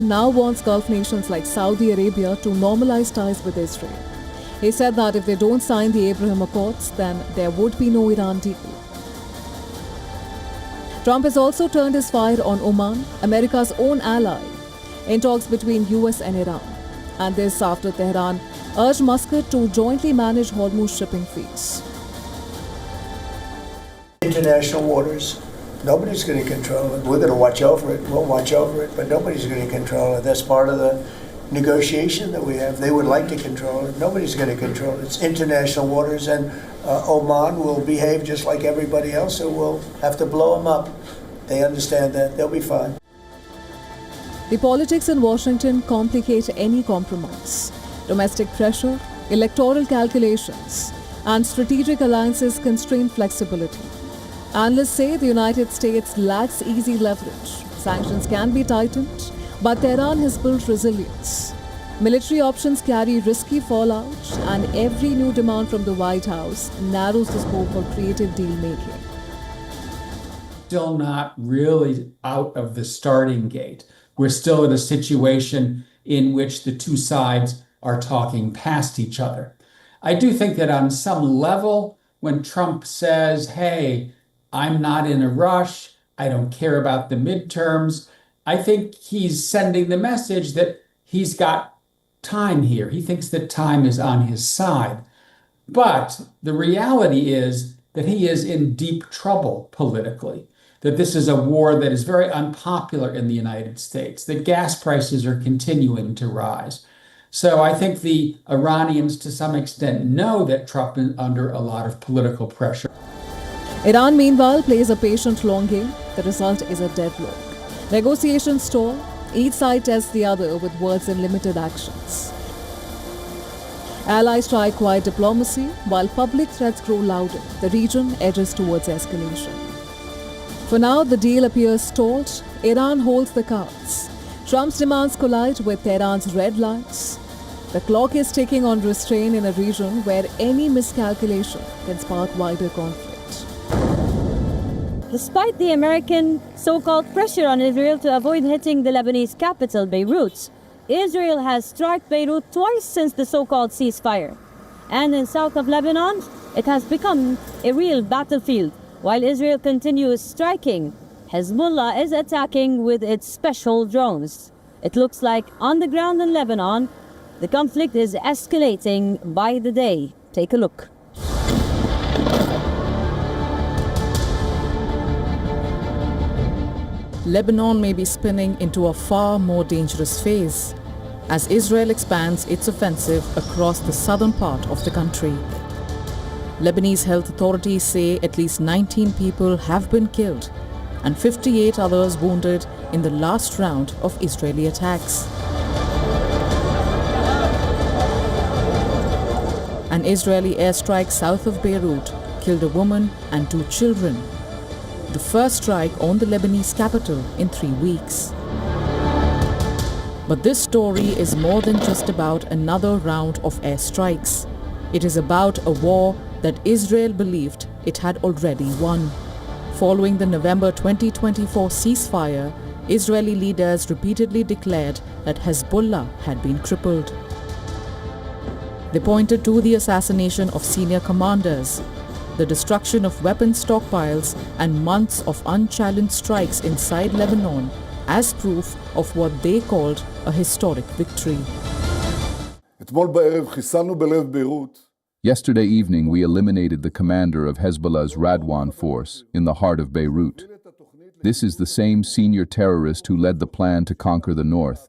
now wants Gulf nations like Saudi Arabia to normalize ties with Israel. He said that if they don't sign the Abraham Accords, then there would be no Iran deal. Trump has also turned his fire on Oman, America's own ally, in talks between US and Iran. And this after Tehran urged Muscat to jointly manage Hormuz shipping fees. International waters, nobody's going to control it. We're going to watch over it. We'll watch over it, but nobody's going to control it. That's part of the negotiation that we have. They would like to control it. Nobody's going to control it. It's international waters, and Oman will behave just like everybody else, so we'll have to blow them up. They understand that. They'll be fine. The politics in Washington complicate any compromise. Domestic pressure, electoral calculations, and strategic alliances constrain flexibility. Analysts say the United States lacks easy leverage. Sanctions can be tightened, but Tehran has built resilience. Military options carry risky fallout, and every new demand from the White House narrows the scope for creative deal-making. Still not really out of the starting gate. We're still in a situation in which the two sides are talking past each other. I do think that on some level, when Trump says, hey, I'm not in a rush, I don't care about the midterms, I think he's sending the message that he's got time here. He thinks that time is on his side. But the reality is that he is in deep trouble politically, that this is a war that is very unpopular in the United States, that gas prices are continuing to rise. So I think the Iranians, to some extent, know that Trump is under a lot of political pressure. Iran, meanwhile, plays a patient long game. The result is a deadlock. Negotiations stall. Each side tests the other with words and limited actions. Allies try quiet diplomacy, while public threats grow louder. The region edges towards escalation. For now, the deal appears stalled. Iran holds the cards. Trump's demands collide with Tehran's red lines. The clock is ticking on restraint in a region where any miscalculation can spark wider conflict. Despite the American so-called pressure on Israel to avoid hitting the Lebanese capital, Beirut, Israel has struck Beirut twice since the so-called ceasefire. And in south of Lebanon, it has become a real battlefield. While Israel continues striking, Hezbollah is attacking with its special drones. It looks like on the ground in Lebanon, the conflict is escalating by the day. Take a look. Lebanon may be spinning into a far more dangerous phase as Israel expands its offensive across the southern part of the country. Lebanese health authorities say at least 19 people have been killed and 58 others wounded in the last round of Israeli attacks. An Israeli airstrike south of Beirut killed a woman and 2 children. The first strike on the Lebanese capital in 3 weeks. But this story is more than just about another round of airstrikes. It is about a war that Israel believed it had already won. Following the November 2024 ceasefire, Israeli leaders repeatedly declared that Hezbollah had been crippled. They pointed to the assassination of senior commanders, the destruction of weapons stockpiles, and months of unchallenged strikes inside Lebanon as proof of what they called a historic victory. Yesterday evening, we eliminated the commander of Hezbollah's Radwan force in the heart of Beirut. This is the same senior terrorist who led the plan to conquer the north.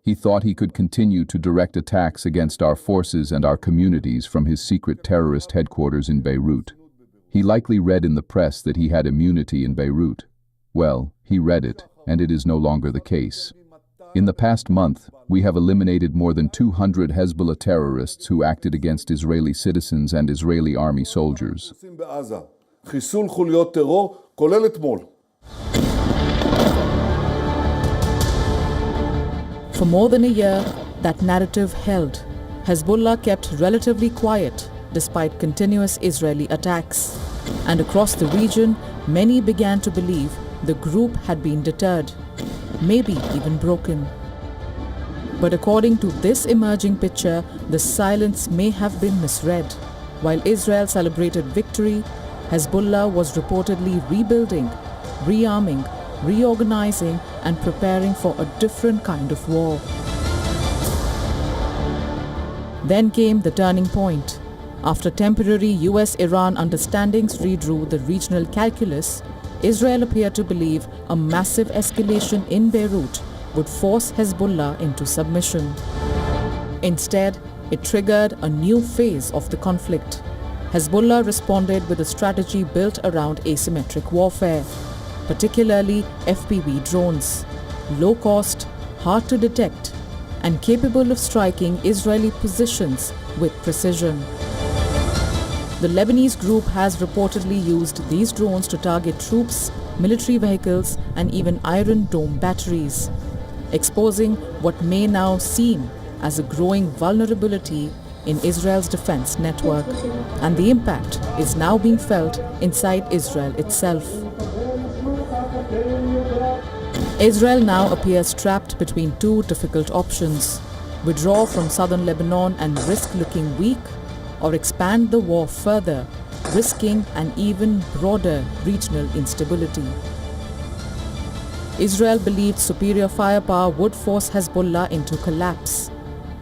He thought he could continue to direct attacks against our forces and our communities from his secret terrorist headquarters in Beirut. He likely read in the press that he had immunity in Beirut. Well, he read it, and it is no longer the case. In the past month, we have eliminated more than 200 Hezbollah terrorists who acted against Israeli citizens and Israeli army soldiers. For more than a year, that narrative held. Hezbollah kept relatively quiet despite continuous Israeli attacks. And across the region, many began to believe the group had been deterred, maybe even broken. But according to this emerging picture, the silence may have been misread. While Israel celebrated victory, Hezbollah was reportedly rebuilding, rearming, reorganizing and preparing for a different kind of war. Then came the turning point. After temporary US-Iran understandings redrew the regional calculus, Israel appeared to believe a massive escalation in Beirut would force Hezbollah into submission. Instead, it triggered a new phase of the conflict. Hezbollah responded with a strategy built around asymmetric warfare, particularly FPV drones, low cost, hard to detect, and capable of striking Israeli positions with precision. The Lebanese group has reportedly used these drones to target troops, military vehicles, and even Iron Dome batteries, exposing what may now seem as a growing vulnerability in Israel's defense network. And the impact is now being felt inside Israel itself. Israel now appears trapped between two difficult options: withdraw from southern Lebanon and risk looking weak, or expand the war further, risking an even broader regional instability. Israel believed superior firepower would force Hezbollah into collapse.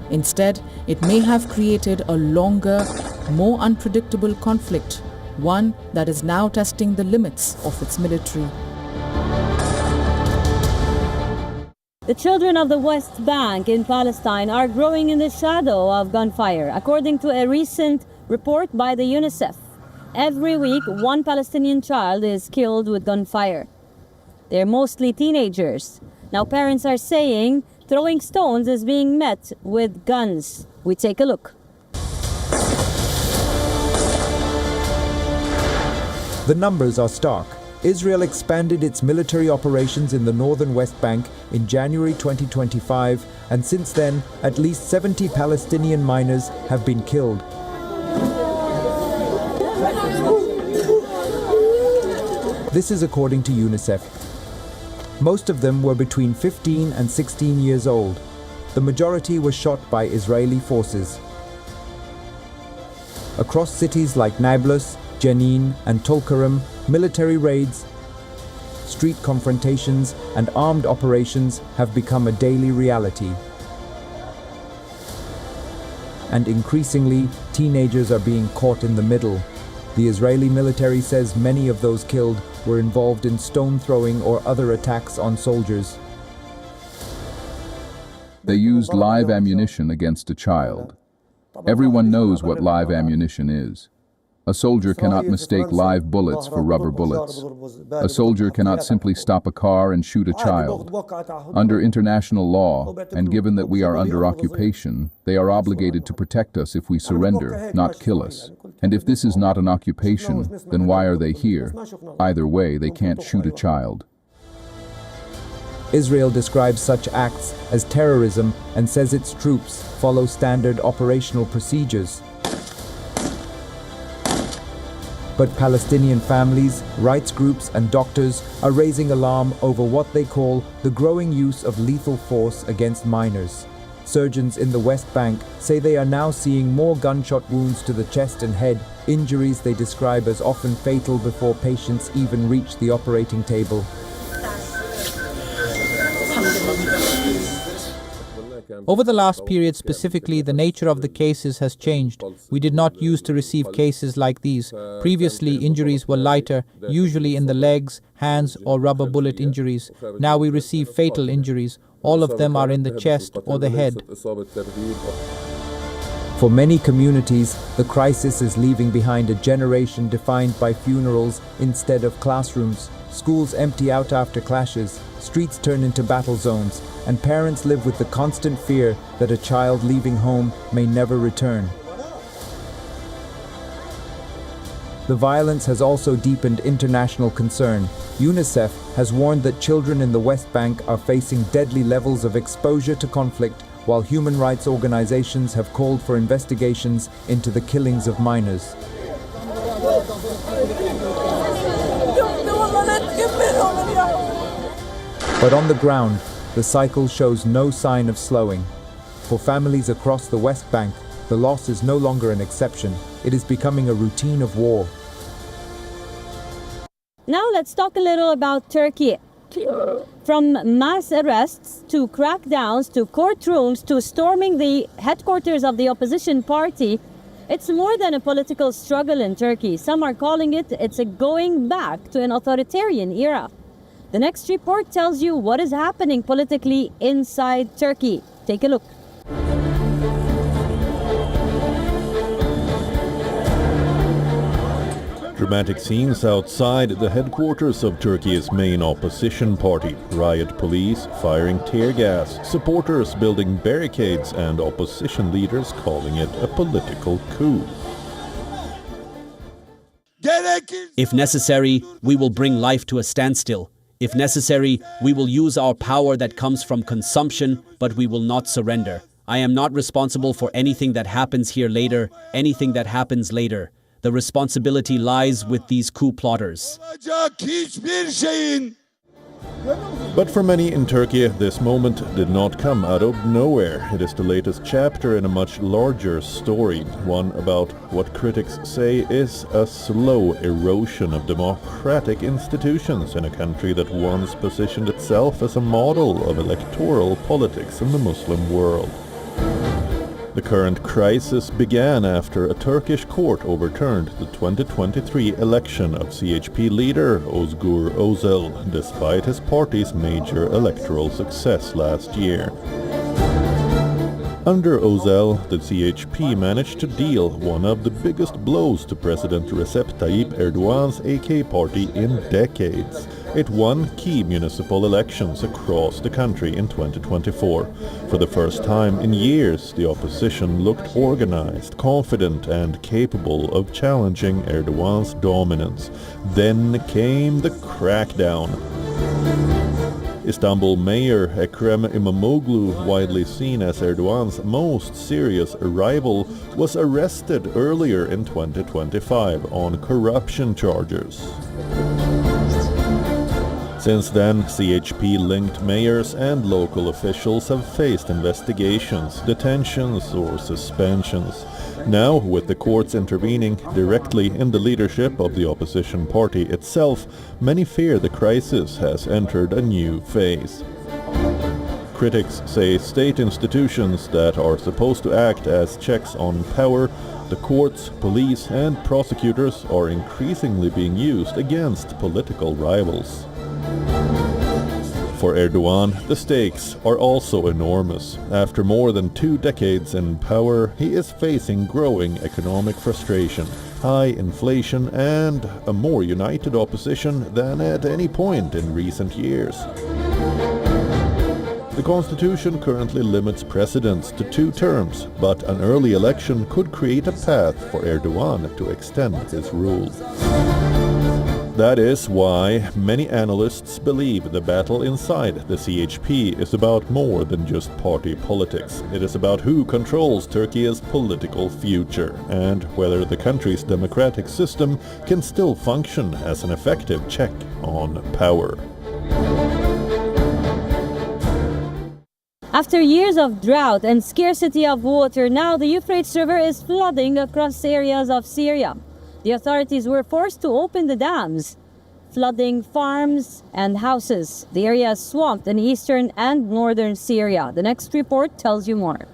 Instead, it may have created a longer, more unpredictable conflict, one that is now testing the limits of its military. The children of the West Bank in Palestine are growing in the shadow of gunfire, according to a recent report by the UNICEF. Every week, one Palestinian child is killed with gunfire. They're mostly teenagers. Now parents are saying throwing stones is being met with guns. We take a look. The numbers are stark. Israel expanded its military operations in the northern West Bank in January 2025, and since then, at least 70 Palestinian minors have been killed. This is according to UNICEF. Most of them were between 15 and 16 years old. The majority were shot by Israeli forces. Across cities like Nablus, Jenin, and Tulkarem, military raids, street confrontations, and armed operations have become a daily reality. And increasingly, teenagers are being caught in the middle. The Israeli military says many of those killed were involved in stone throwing or other attacks on soldiers. They used live ammunition against a child. Everyone knows what live ammunition is. A soldier cannot mistake live bullets for rubber bullets. A soldier cannot simply stop a car and shoot a child. Under international law, and given that we are under occupation, they are obligated to protect us if we surrender, not kill us. And if this is not an occupation, then why are they here? Either way, they can't shoot a child. Israel describes such acts as terrorism and says its troops follow standard operational procedures. But Palestinian families, rights groups, and doctors are raising alarm over what they call the growing use of lethal force against minors. Surgeons in the West Bank say they are now seeing more gunshot wounds to the chest and head, injuries they describe as often fatal before patients even reach the operating table. Over the last period specifically, the nature of the cases has changed. We did not used to receive cases like these. Previously, injuries were lighter, usually in the legs, hands, or rubber bullet injuries. Now we receive fatal injuries. All of them are in the chest or the head. For many communities, the crisis is leaving behind a generation defined by funerals instead of classrooms. Schools empty out after clashes, streets turn into battle zones, and parents live with the constant fear that a child leaving home may never return. The violence has also deepened international concern. UNICEF has warned that children in the West Bank are facing deadly levels of exposure to conflict, while human rights organizations have called for investigations into the killings of minors. But on the ground, the cycle shows no sign of slowing. For families across the West Bank, the loss is no longer an exception. It is becoming a routine of war. Now let's talk a little about Turkey. From mass arrests to crackdowns to courtrooms to storming the headquarters of the opposition party, it's more than a political struggle in Turkey. Some are calling it's a going back to an authoritarian era. The next report tells you what is happening politically inside Turkey. Take a look. Dramatic scenes outside the headquarters of Turkey's main opposition party. Riot police firing tear gas, supporters building barricades, and opposition leaders calling it a political coup. If necessary, we will bring life to a standstill. If necessary, we will use our power that comes from consumption, but we will not surrender. I am not responsible for anything that happens here later, anything that happens later. The responsibility lies with these coup plotters. But for many in Turkey, this moment did not come out of nowhere. It is the latest chapter in a much larger story, one about what critics say is a slow erosion of democratic institutions in a country that once positioned itself as a model of electoral politics in the Muslim world. The current crisis began after a Turkish court overturned the 2023 election of CHP leader Özgür Özel, despite his party's major electoral success last year. Under Özel, the CHP managed to deal one of the biggest blows to President Recep Tayyip Erdogan's AK party in decades. It won key municipal elections across the country in 2024. For the first time in years, the opposition looked organized, confident, and capable of challenging Erdogan's dominance. Then came the crackdown. Istanbul Mayor Ekrem İmamoğlu, widely seen as Erdogan's most serious rival, was arrested earlier in 2025 on corruption charges. Since then, CHP-linked mayors and local officials have faced investigations, detentions, or suspensions. Now, with the courts intervening directly in the leadership of the opposition party itself, many fear the crisis has entered a new phase. Critics say state institutions that are supposed to act as checks on power, the courts, police, and prosecutors, are increasingly being used against political rivals. For Erdogan, the stakes are also enormous. After more than 2 decades in power, he is facing growing economic frustration, high inflation, and a more united opposition than at any point in recent years. The constitution currently limits presidents to 2 terms, but an early election could create a path for Erdogan to extend his rule. That is why many analysts believe the battle inside the CHP is about more than just party politics. It is about who controls Turkey's political future and whether the country's democratic system can still function as an effective check on power. After years of drought and scarcity of water, now the Euphrates River is flooding across areas of Syria. The authorities were forced to open the dams, flooding farms and houses. The area is swamped in eastern and northern Syria. The next report tells you more.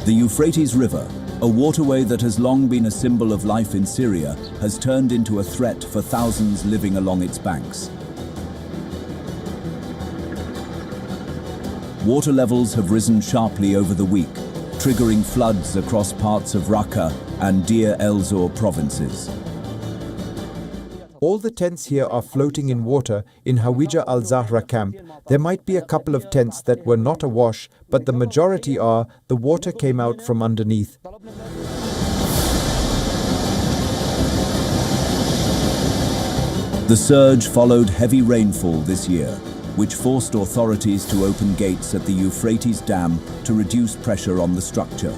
The Euphrates River, a waterway that has long been a symbol of life in Syria, has turned into a threat for thousands living along its banks. Water levels have risen sharply over the week, triggering floods across parts of Raqqa and Deir el-Zor provinces. All the tents here are floating in water in Hawija al-Zahra camp. There might be a couple of tents that were not awash, but the majority are. The water came out from underneath. The surge followed heavy rainfall this year, which forced authorities to open gates at the Euphrates Dam to reduce pressure on the structure.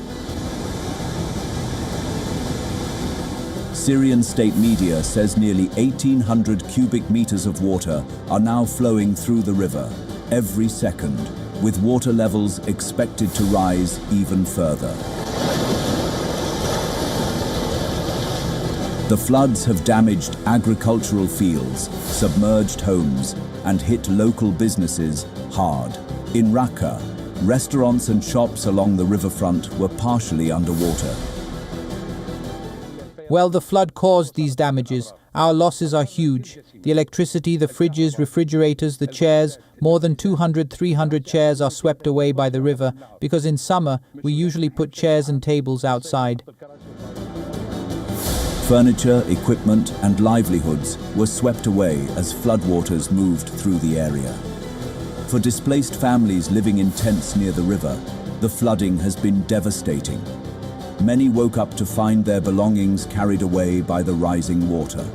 Syrian state media says nearly 1,800 cubic meters of water are now flowing through the river, every second, with water levels expected to rise even further. The floods have damaged agricultural fields, submerged homes, and hit local businesses hard. In Raqqa, restaurants and shops along the riverfront were partially underwater. Well, the flood caused these damages. Our losses are huge. The electricity, the fridges, refrigerators, the chairs, more than 200-300 chairs are swept away by the river because in summer we usually put chairs and tables outside. Furniture, equipment, and livelihoods were swept away as floodwaters moved through the area. For displaced families living in tents near the river, the flooding has been devastating. Many woke up to find their belongings carried away by the rising water.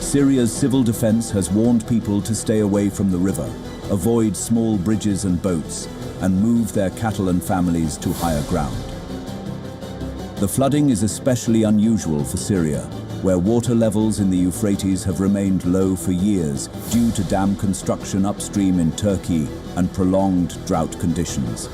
Syria's civil defense has warned people to stay away from the river, avoid small bridges and boats, and move their cattle and families to higher ground. The flooding is especially unusual for Syria, where water levels in the Euphrates have remained low for years due to dam construction upstream in Turkey and prolonged drought conditions.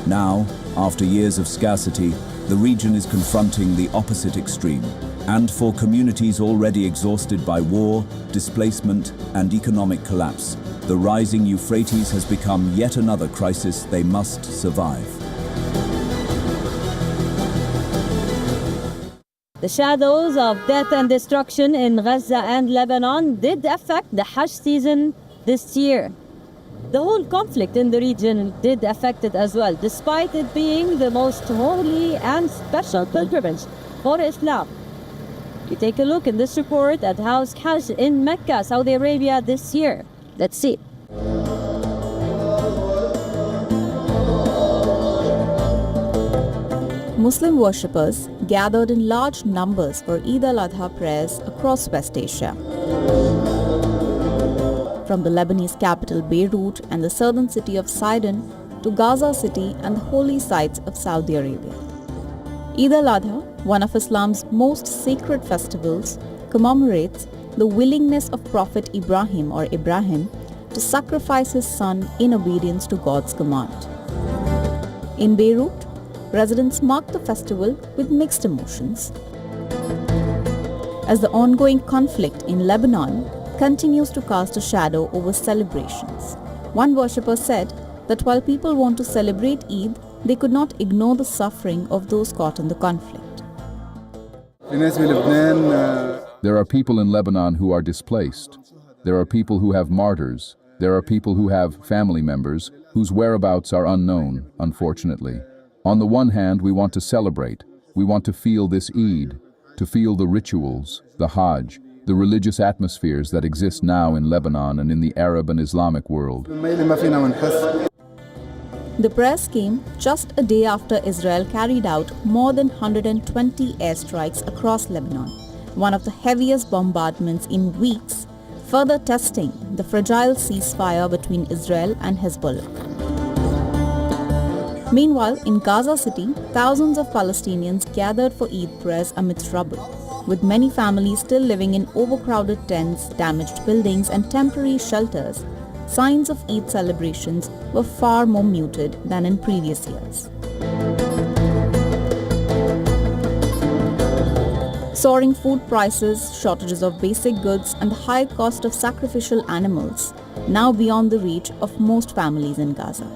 Now, after years of scarcity, the region is confronting the opposite extreme. And for communities already exhausted by war, displacement, and economic collapse, the rising Euphrates has become yet another crisis they must survive. The shadows of death and destruction in Gaza and Lebanon did affect the Hajj season this year. The whole conflict in the region did affect it as well, despite it being the most holy and special pilgrimage for Islam. You take a look in this report at how's Hajj in Mecca, Saudi Arabia this year. Let's see. Muslim worshippers gathered in large numbers for Eid al-Adha prayers across West Asia. From the Lebanese capital Beirut and the southern city of Sidon to Gaza City and the holy sites of Saudi Arabia. Eid al-Adha, one of Islam's most sacred festivals, commemorates the willingness of Prophet Ibrahim to sacrifice his son in obedience to God's command. In Beirut, residents marked the festival with mixed emotions, as the ongoing conflict in Lebanon continues to cast a shadow over celebrations. One worshipper said that while people want to celebrate Eid, they could not ignore the suffering of those caught in the conflict. There are people in Lebanon who are displaced. There are people who have martyrs. There are people who have family members whose whereabouts are unknown, unfortunately. On the one hand, we want to celebrate. We want to feel this Eid, to feel the rituals, the Hajj, the religious atmospheres that exist now in Lebanon and in the Arab and Islamic world. The prayers came just a day after Israel carried out more than 120 airstrikes across Lebanon, one of the heaviest bombardments in weeks, further testing the fragile ceasefire between Israel and Hezbollah. Meanwhile, in Gaza City, thousands of Palestinians gathered for Eid prayers amidst rubble, with many families still living in overcrowded tents, damaged buildings, and temporary shelters. Signs of Eid celebrations were far more muted than in previous years. Soaring food prices, shortages of basic goods, and the high cost of sacrificial animals, now beyond the reach of most families in Gaza.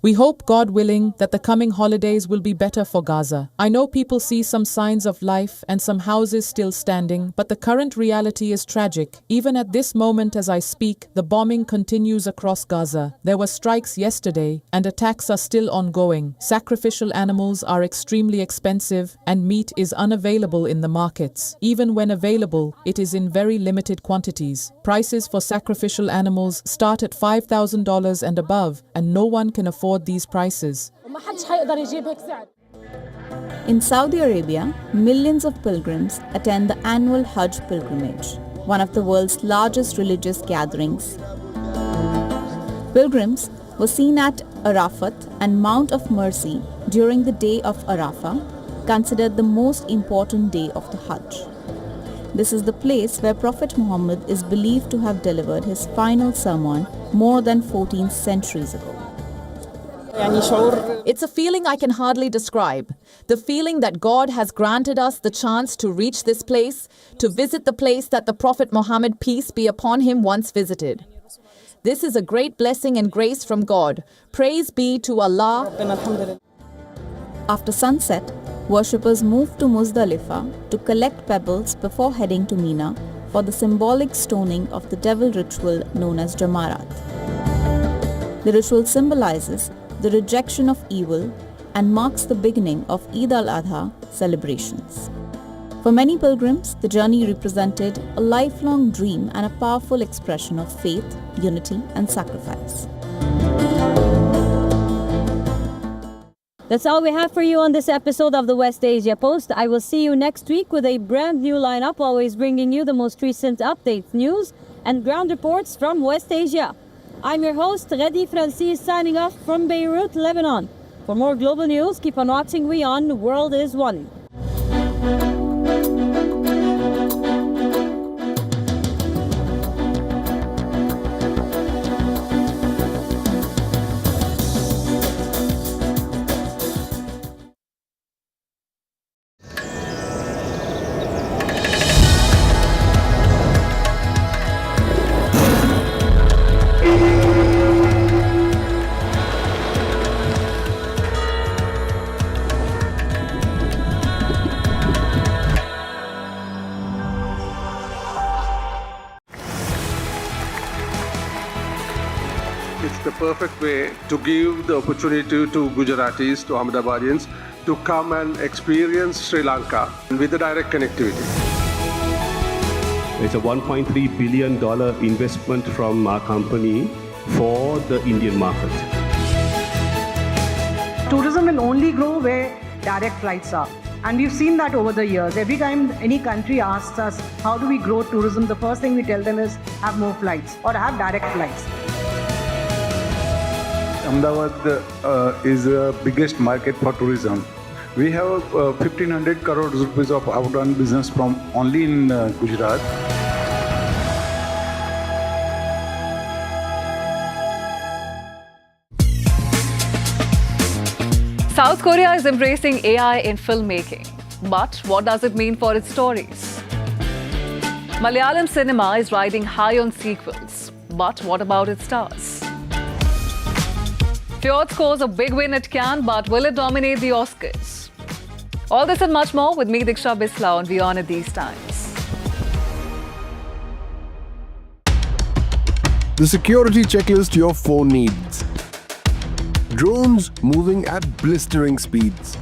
We hope, God willing, that the coming holidays will be better for Gaza. I know people see some signs of life and some houses still standing, but the current reality is tragic. Even at this moment as I speak, the bombing continues across Gaza. There were strikes yesterday, and attacks are still ongoing. Sacrificial animals are extremely expensive, and meat is unavailable in the markets. Even when available, it is in very limited quantities. Prices for sacrificial animals start at $5,000 and above, and no one can afford these prices. In Saudi Arabia, millions of pilgrims attend the annual Hajj pilgrimage, one of the world's largest religious gatherings. Pilgrims were seen at Arafat and Mount of Mercy during the day of Arafah, considered the most important day of the Hajj. This is the place where Prophet Muhammad is believed to have delivered his final sermon more than 14 centuries ago. It's a feeling I can hardly describe. The feeling that God has granted us the chance to reach this place, to visit the place that the Prophet Muhammad, peace be upon him, once visited. This is a great blessing and grace from God. Praise be to Allah. After sunset, worshippers moved to Muzdalifah to collect pebbles before heading to Mina for the symbolic stoning of the devil ritual known as Jamarat. The ritual symbolizes the rejection of evil and marks the beginning of Eid al-Adha celebrations. For many pilgrims, the journey represented a lifelong dream and a powerful expression of faith, unity, and sacrifice. That's all we have for you on this episode of the West Asia Post. I will see you next week with a brand new lineup, always bringing you the most recent updates, news, and ground reports from West Asia. I'm your host, Redi Francis, signing off from Beirut, Lebanon. For more global news, keep on watching WION The World is One. It's the perfect way to give the opportunity to Gujaratis, to Ahmedabadians, to come and experience Sri Lanka with the direct connectivity. It's a $1.3 billion investment from our company for the Indian market. Tourism will only grow where direct flights are. And we've seen that over the years. Every time any country asks us, how do we grow tourism? The first thing we tell them is have more flights or have direct flights. Ahmedabad is the biggest market for tourism. We have 1,500 crore rupees of outbound business from only in Gujarat. South Korea is embracing AI in filmmaking. But what does it mean for its stories? Malayalam cinema is riding high on sequels. But what about its stars? Fjord scores a big win at Cannes, but will it dominate the Oscars? All this and much more with me, Diksha Bisla, on WION at these times. The security checklist your phone needs. Drones moving at blistering speeds.